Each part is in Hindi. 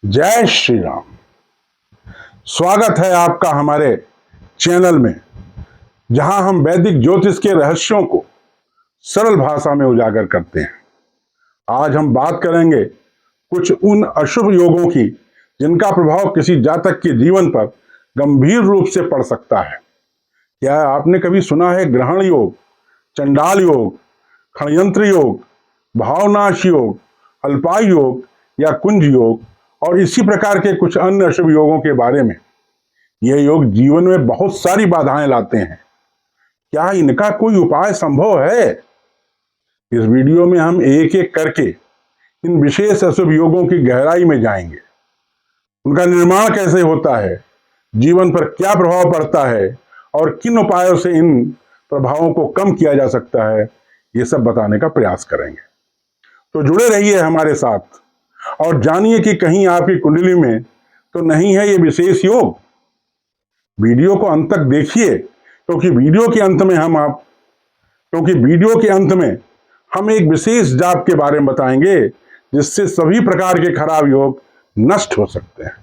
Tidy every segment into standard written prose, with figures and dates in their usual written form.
जय श्री राम। स्वागत है आपका हमारे चैनल में, जहां हम वैदिक ज्योतिष के रहस्यों को सरल भाषा में उजागर करते हैं। आज हम बात करेंगे कुछ उन अशुभ योगों की जिनका प्रभाव किसी जातक के जीवन पर गंभीर रूप से पड़ सकता है। क्या आपने कभी सुना है ग्रहण योग, चंडाल योग, षड्यंत्र योग, भावनाश योग, अल्पायु योग या कुंज योग और इसी प्रकार के कुछ अन्य अशुभ योगों के बारे में? यह योग जीवन में बहुत सारी बाधाएं लाते हैं। क्या इनका कोई उपाय संभव है? इस वीडियो में हम एक एक करके इन विशेष अशुभ योगों की गहराई में जाएंगे। उनका निर्माण कैसे होता है, जीवन पर क्या प्रभाव पड़ता है और किन उपायों से इन प्रभावों को कम किया जा सकता है, ये सब बताने का प्रयास करेंगे। तो जुड़े रहिए हमारे साथ और जानिए कि कहीं आपकी कुंडली में तो नहीं है ये विशेष योग। वीडियो को अंत तक देखिए, क्योंकि वीडियो के अंत में हम एक विशेष जाप के बारे में बताएंगे जिससे सभी प्रकार के खराब योग नष्ट हो सकते हैं।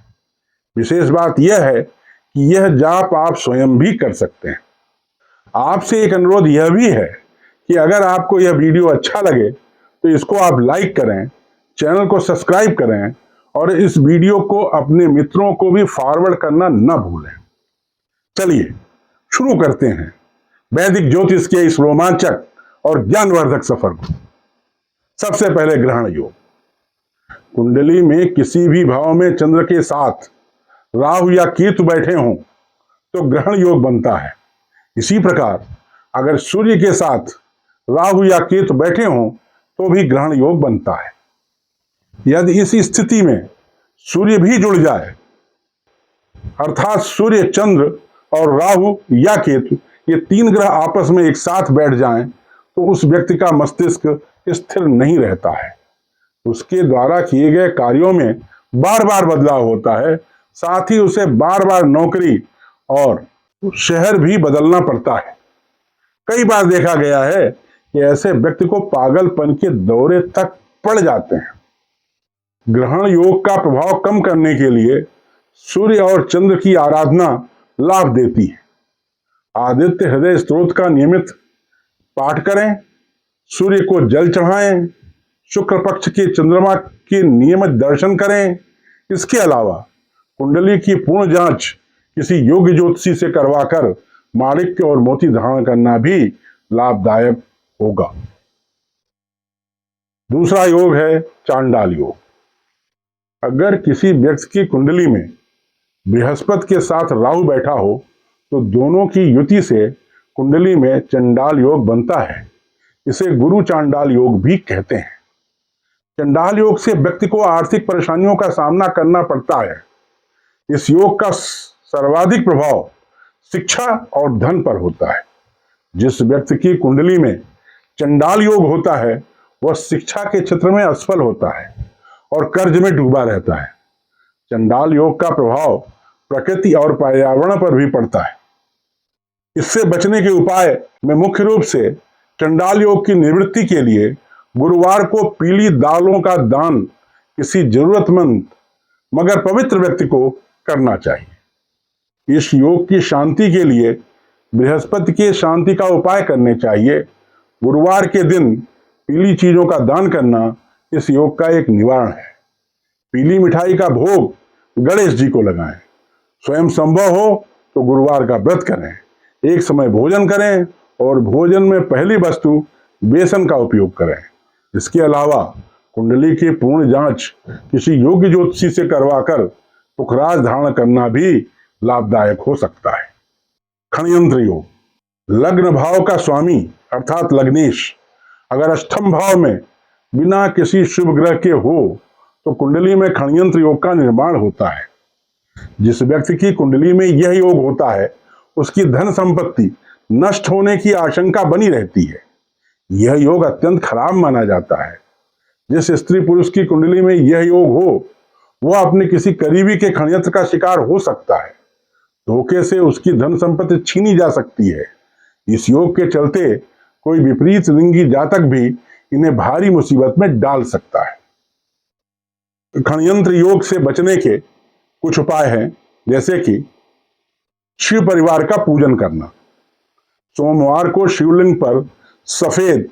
विशेष बात यह है कि यह जाप आप स्वयं भी कर सकते हैं। आपसे एक अनुरोध यह भी है कि अगर आपको यह वीडियो अच्छा लगे तो इसको आप लाइक करें, चैनल को सब्सक्राइब करें और इस वीडियो को अपने मित्रों को भी फॉरवर्ड करना न भूलें। चलिए शुरू करते हैं वैदिक ज्योतिष के इस रोमांचक और ज्ञानवर्धक सफर को। सबसे पहले ग्रहण योग। कुंडली में किसी भी भाव में चंद्र के साथ राहु या केतु बैठे हों तो ग्रहण योग बनता है। इसी प्रकार अगर सूर्य के साथ राहु या केतु बैठे हों तो भी ग्रहण योग बनता है। यदि इस स्थिति में सूर्य भी जुड़ जाए, अर्थात सूर्य, चंद्र और राहु या केतु ये तीन ग्रह आपस में एक साथ बैठ जाएं, तो उस व्यक्ति का मस्तिष्क स्थिर नहीं रहता है। उसके द्वारा किए गए कार्यों में बार बार बदलाव होता है, साथ ही उसे बार बार नौकरी और शहर भी बदलना पड़ता है। कई बार देखा गया है कि ऐसे व्यक्ति को पागलपन के दौरे तक पड़ जाते हैं। ग्रहण योग का प्रभाव कम करने के लिए सूर्य और चंद्र की आराधना लाभ देती है। आदित्य हृदय स्तोत्र का नियमित पाठ करें, सूर्य को जल चढ़ाएं, शुक्ल पक्ष के चंद्रमा के नियमित दर्शन करें। इसके अलावा कुंडली की पूर्ण जांच किसी योग्य ज्योतिषी से करवाकर माणिक्य और मोती धारण करना भी लाभदायक होगा। दूसरा योग है चांडाल योग। अगर किसी व्यक्ति की कुंडली में बृहस्पति के साथ राहु बैठा हो तो दोनों की युति से कुंडली में चंडाल योग बनता है। इसे गुरु चांडाल योग भी कहते हैं। चंडाल योग से व्यक्ति को आर्थिक परेशानियों का सामना करना पड़ता है। इस योग का सर्वाधिक प्रभाव शिक्षा और धन पर होता है। जिस व्यक्ति की कुंडली में चंडाल योग होता है वह शिक्षा के क्षेत्र में असफल होता है और कर्ज में डूबा रहता है। चंडाल योग का प्रभाव प्रकृति और पर्यावरण पर भी पड़ता है। इससे बचने के उपाय में मुख्य रूप से चंडाल योग की निवृत्ति के लिए गुरुवार को पीली दालों का दान किसी जरूरतमंद मगर पवित्र व्यक्ति को करना चाहिए। इस योग की शांति के लिए बृहस्पति के शांति का उपाय करने चाहिए। गुरुवार के दिन पीली चीजों का दान करना इस योग का एक निवारण है। पीली मिठाई का भोग गणेश जी को लगाएं। स्वयं संभव हो तो गुरुवार का व्रत करें। एक समय भोजन करें और भोजन में पहली वस्तु बेसन का उपयोग करें। इसके अलावा कुंडली की पूर्ण जांच किसी योग्य ज्योतिषी से करवाकर पुखराज धारण करना भी लाभदायक हो सकता है। षड्यंत्र योग। लग्न भाव का स्वामी अर्थात लग्नेश अगर अष्टम भाव में बिना किसी शुभ ग्रह के हो तो कुंडली में षड्यंत्र योग का निर्माण होता है। जिस व्यक्ति की कुंडली में यह योग होता है उसकी धन संपत्ति नष्ट होने की आशंका बनी रहती है। यह योग अत्यंत खराब माना जाता है। जिस स्त्री पुरुष की कुंडली में यह योग हो वह अपने किसी करीबी के षड्यंत्र का शिकार हो सकता है। धोखे से उसकी धन संपत्ति छीनी जा सकती है। इस योग के चलते कोई विपरीत लिंगी जातक भी इन्हें भारी मुसीबत में डाल सकता है। षड्यंत्र योग से बचने के कुछ उपाय हैं, जैसे कि शिव परिवार का पूजन करना। सोमवार को शिवलिंग पर सफेद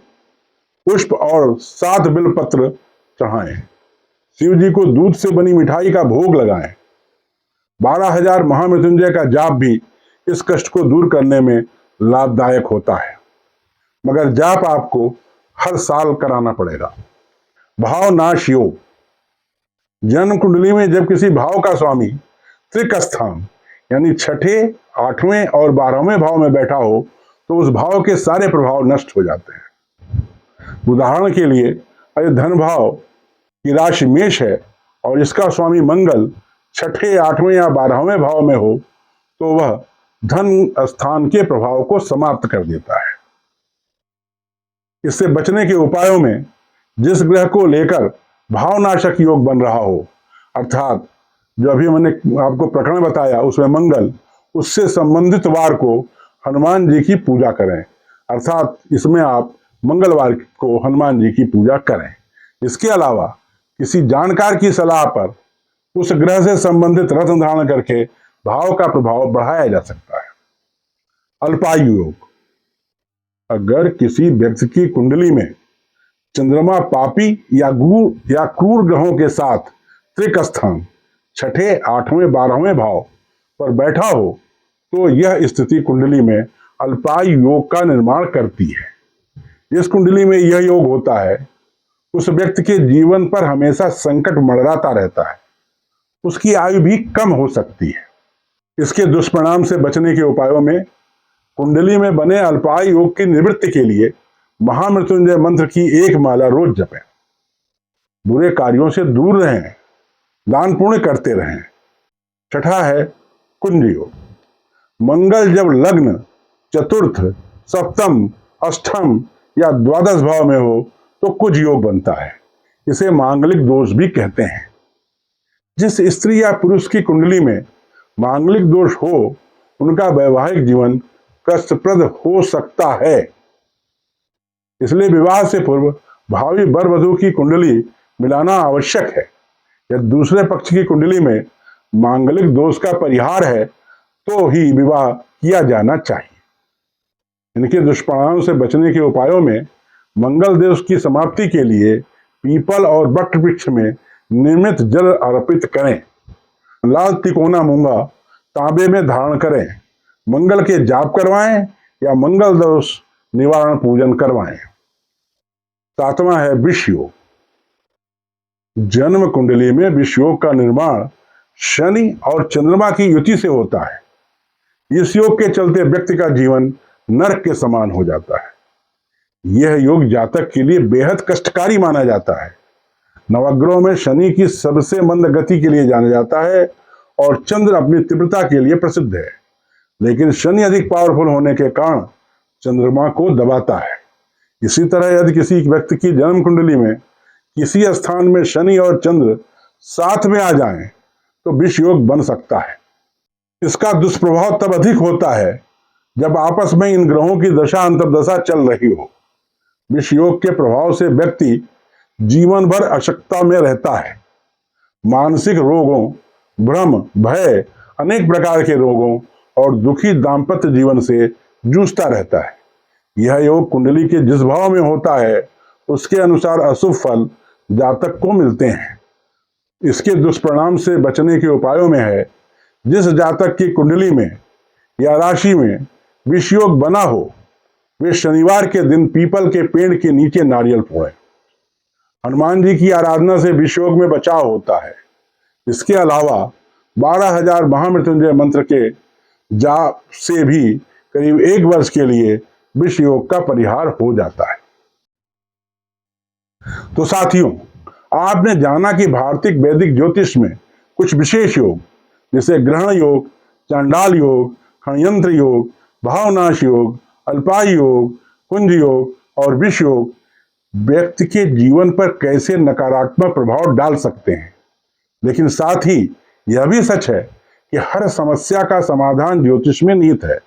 पुष्प और 7 बिल्वपत्र चढ़ाएं। शिव जी को दूध से बनी मिठाई का भोग लगाएं। 12,000 महामृत्युंजय का जाप भी इस कष्ट को दूर करने में लाभदायक होता है, मगर जाप आपको हर साल कराना पड़ेगा। भाव नाश योग। जन्म कुंडली में जब किसी भाव का स्वामी त्रिक स्थान यानी छठे, 8वें और 12वें भाव में बैठा हो तो उस भाव के सारे प्रभाव नष्ट हो जाते हैं। उदाहरण के लिए, अगर धन भाव की राशि मेष है और इसका स्वामी मंगल छठे, 8वें या 12वें भाव में हो तो वह धन स्थान के प्रभाव को समाप्त कर देता है। इससे बचने के उपायों में जिस ग्रह को लेकर भावनाशक योग बन रहा हो, अर्थात जो अभी मैंने आपको प्रकरण बताया उसमें मंगल, उससे संबंधित वार को हनुमान जी की पूजा करें, अर्थात इसमें आप मंगलवार को हनुमान जी की पूजा करें। इसके अलावा किसी जानकार की सलाह पर उस ग्रह से संबंधित रत्न धारण करके भाव का प्रभाव बढ़ाया जा सकता है। अल्पायु योग। अगर किसी व्यक्ति की कुंडली में चंद्रमा पापी या क्रूर ग्रहों के साथ त्रिक स्थान छठे, 8वें, 12वें भाव पर बैठा हो तो यह स्थिति कुंडली में अल्पायु योग का निर्माण करती है। इस कुंडली में यह योग होता है, उस व्यक्ति के जीवन पर हमेशा संकट मंडराता रहता है, उसकी आयु भी कम हो सकती है। इसके दुष्परिणाम से बचने के उपायों में कुंडली में बने अल्पायु योग की निवृत्ति के लिए महामृत्युंजय मंत्र की 1 माला रोज जपें। बुरे कार्यों से दूर रहें, दान पुण्य करते रहें। छठा है कुंज योग। मंगल जब लग्न, चतुर्थ, सप्तम, अष्टम या द्वादश भाव में हो तो कुंज योग बनता है। इसे मांगलिक दोष भी कहते हैं। जिस स्त्री या पुरुष की कुंडली में मांगलिक दोष हो उनका वैवाहिक जीवन कष्टप्रद हो सकता है। इसलिए विवाह से पूर्व भावी वर वधू की कुंडली मिलाना आवश्यक है। यदि दूसरे पक्ष की कुंडली में मांगलिक दोष का परिहार है तो ही विवाह किया जाना चाहिए। इनके दुष्परिणाम से बचने के उपायों में मंगल दोष की समाप्ति के लिए पीपल और वट वृक्ष में नियमित जल अर्पित करें। लाल तिकोना मूंगा तांबे में धारण करें। मंगल के जाप करवाएं या मंगल दोष निवारण पूजन करवाएं। 7वां है विष योग। जन्म कुंडली में विष योग का निर्माण शनि और चंद्रमा की युति से होता है। इस योग के चलते व्यक्ति का जीवन नरक के समान हो जाता है। यह योग जातक के लिए बेहद कष्टकारी माना जाता है। नवग्रहों में शनि की सबसे मंद गति के लिए जाना जाता है और चंद्र अपनी तीव्रता के लिए प्रसिद्ध है, लेकिन शनि अधिक पावरफुल होने के कारण चंद्रमा को दबाता है। इसी तरह यदि किसी व्यक्ति की जन्म कुंडली में किसी स्थान में शनि और चंद्र साथ में आ जाएं तो विष योग बन सकता है। इसका दुष्प्रभाव तब अधिक होता है जब आपस में इन ग्रहों की दशा अंतर्दशा चल रही हो। विष योग के प्रभाव से व्यक्ति जीवन भर अशक्तता में रहता है। मानसिक रोगों, भ्रम, भय, अनेक प्रकार के रोगों और दुखी दाम्पत्य जीवन से जूझता रहता है। यह योग कुंडली के जिस भाव में होता है उसके अनुसार अशुभ फल जातक को मिलते हैं। इसके दुष्परिणाम से बचने के उपायों में है, जिस जातक की कुंडली में या राशि में विष योग बना हो वे शनिवार के दिन पीपल के पेड़ के नीचे नारियल फोड़ें। हनुमान जी की आराधना से विष योग में बचाव होता है। इसके अलावा 12,000 महामृत्युंजय मंत्र के जाप से भी करीब 1 वर्ष के लिए विष योग का परिहार हो जाता है। तो साथियों, आपने जाना कि भारतीय वैदिक ज्योतिष में कुछ विशेष योग जैसे ग्रहण योग, चांडाल योग, षड्यंत्र योग, भावनाश योग, अल्पायु योग, कुंज योग और विष योग व्यक्ति के जीवन पर कैसे नकारात्मक प्रभाव डाल सकते हैं। लेकिन साथ ही यह भी सच है कि हर समस्या का समाधान ज्योतिष में निहित है।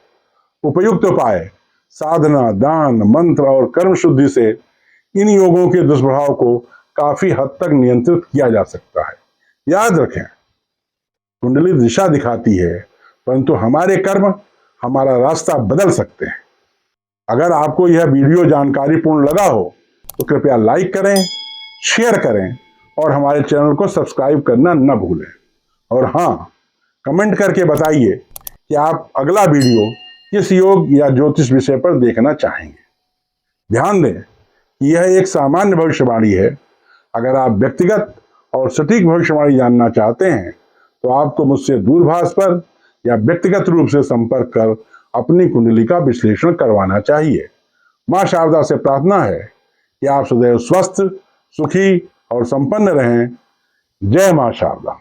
उपयुक्त उपाय, साधना, दान, मंत्र और कर्म शुद्धि से इन योगों के दुष्प्रभाव को काफी हद तक नियंत्रित किया जा सकता है। याद रखें, कुंडली दिशा दिखाती है, परंतु हमारे कर्म हमारा रास्ता बदल सकते हैं। अगर आपको यह वीडियो जानकारीपूर्ण लगा हो तो कृपया लाइक करें, शेयर करें और हमारे चैनल को सब्सक्राइब करना न भूलें। और हाँ, कमेंट करके बताइए कि आप अगला वीडियो किस योग या ज्योतिष विषय पर देखना चाहेंगे। ध्यान दें कि यह एक सामान्य भविष्यवाणी है। अगर आप व्यक्तिगत और सटीक भविष्यवाणी जानना चाहते हैं तो आपको मुझसे दूरभाष पर या व्यक्तिगत रूप से संपर्क कर अपनी कुंडली का विश्लेषण करवाना चाहिए। मां शारदा से प्रार्थना है कि आप सदैव स्वस्थ, सुखी और संपन्न रहें। जय मां शारदा।